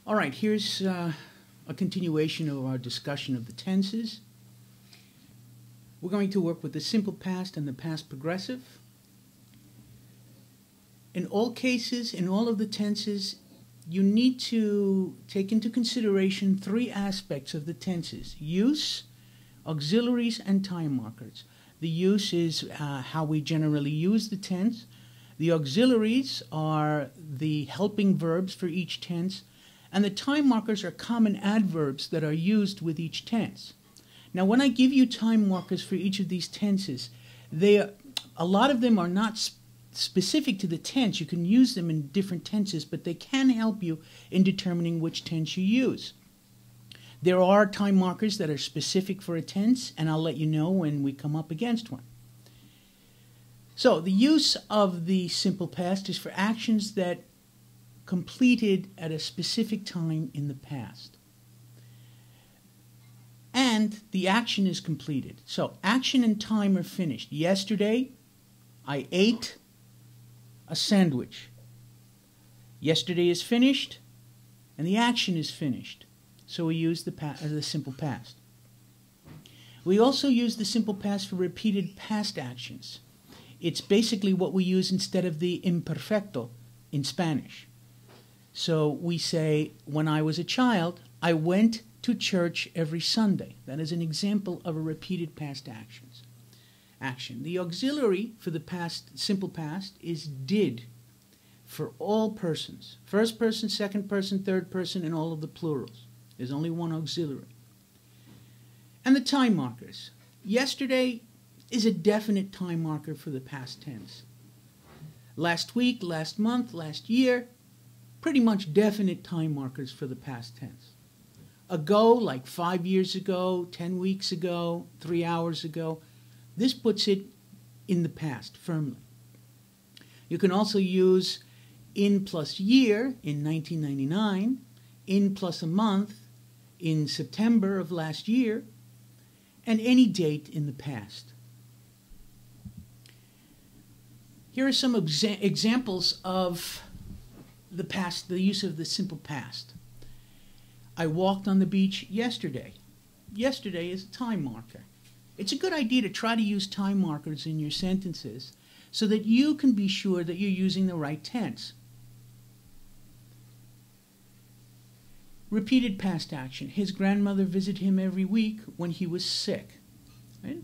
All right, here's a continuation of our discussion of the tenses. We're going to work with the simple past and the past progressive. In all cases, in all of the tenses, you need to take into consideration three aspects of the tenses: use, auxiliaries, and time markers. The use is how we generally use the tense. The auxiliaries are the helping verbs for each tense, and the time markers are common adverbs that are used with each tense. Now, when I give you time markers for each of these tenses, a lot of them are not specific to the tense. You can use them in different tenses, but they can help you in determining which tense you use. There are time markers that are specific for a tense, and I'll let you know when we come up against one. So, the use of the simple past is for actions that completed at a specific time in the past. And the action is completed. So, action and time are finished. Yesterday, I ate a sandwich. Yesterday is finished, and the action is finished. So we use the simple past. We also use the simple past for repeated past actions. It's basically what we use instead of the imperfecto in Spanish. So we say, when I was a child, I went to church every Sunday. That is an example of a repeated past action. The auxiliary for the past, simple past, is did for all persons. First person, second person, third person, and all of the plurals. There's only one auxiliary. And the time markers. Yesterday is a definite time marker for the past tense. Last week, last month, last year, pretty much definite time markers for the past tense. Ago, like 5 years ago, 10 weeks ago, 3 hours ago, this puts it in the past firmly. You can also use in plus year in 1999, in plus a month in September of last year, and any date in the past. Here are some examples of the past, the use of the simple past. I walked on the beach yesterday. Yesterday is a time marker. It's a good idea to try to use time markers in your sentences so that you can be sure that you're using the right tense. Repeated past action. His grandmother visited him every week when he was sick. Right?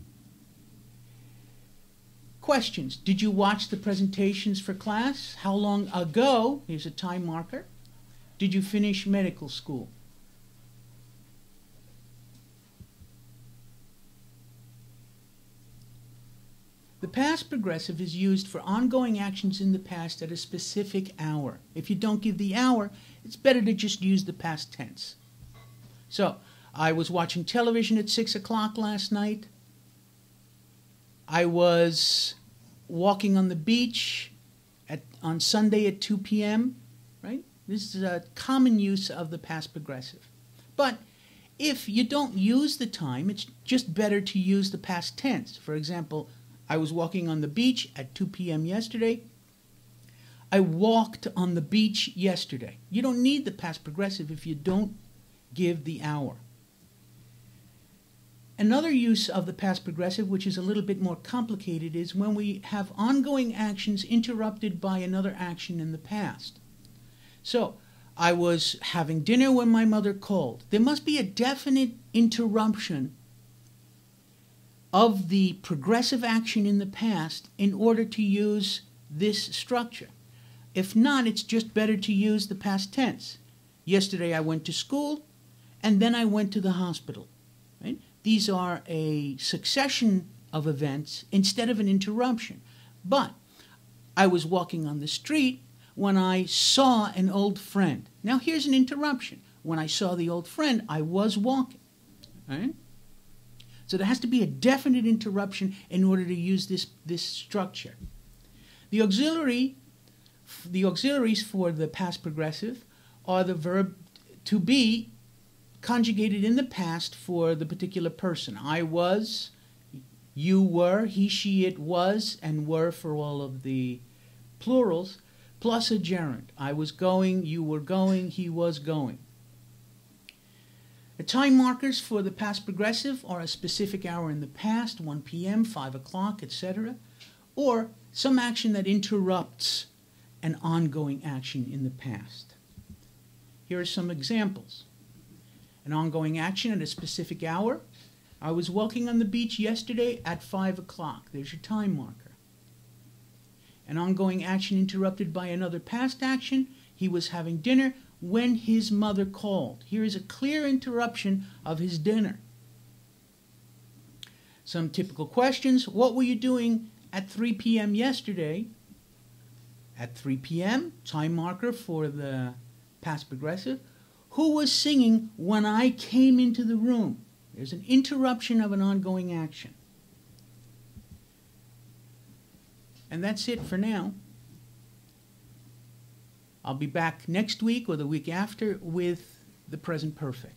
Questions. Did you watch the presentations for class? How long ago? Here's a time marker. Did you finish medical school? The past progressive is used for ongoing actions in the past at a specific hour. If you don't give the hour, it's better to just use the past tense. So, I was watching television at 6 o'clock last night. I was walking on the beach on Sunday at 2 p.m. Right? This is a common use of the past progressive. But if you don't use the time, it's just better to use the past tense. For example, I was walking on the beach at 2 p.m. yesterday. I walked on the beach yesterday. You don't need the past progressive if you don't give the hour. Another use of the past progressive, which is a little bit more complicated, is when we have ongoing actions interrupted by another action in the past. So, I was having dinner when my mother called. There must be a definite interruption of the progressive action in the past in order to use this structure. If not, it's just better to use the past tense. Yesterday I went to school, and then I went to the hospital. Right? These are a succession of events instead of an interruption. But I was walking on the street when I saw an old friend. Now here's an interruption. When I saw the old friend, I was walking. Right? So there has to be a definite interruption in order to use this structure. The auxiliaries for the past progressive are the verb to be conjugated in the past for the particular person. I was, you were, he, she, it was, and were for all of the plurals, plus a gerund. I was going, you were going, he was going. The time markers for the past progressive are a specific hour in the past, 1 p.m., 5 o'clock, etc., or some action that interrupts an ongoing action in the past. Here are some examples. An ongoing action at a specific hour. I was walking on the beach yesterday at 5 o'clock. There's your time marker. An ongoing action interrupted by another past action. He was having dinner when his mother called. Here is a clear interruption of his dinner. Some typical questions. What were you doing at 3 p.m. yesterday? At 3 p.m., time marker for the past progressive. Who was singing when I came into the room? There's an interruption of an ongoing action. And that's it for now. I'll be back next week or the week after with the present perfect.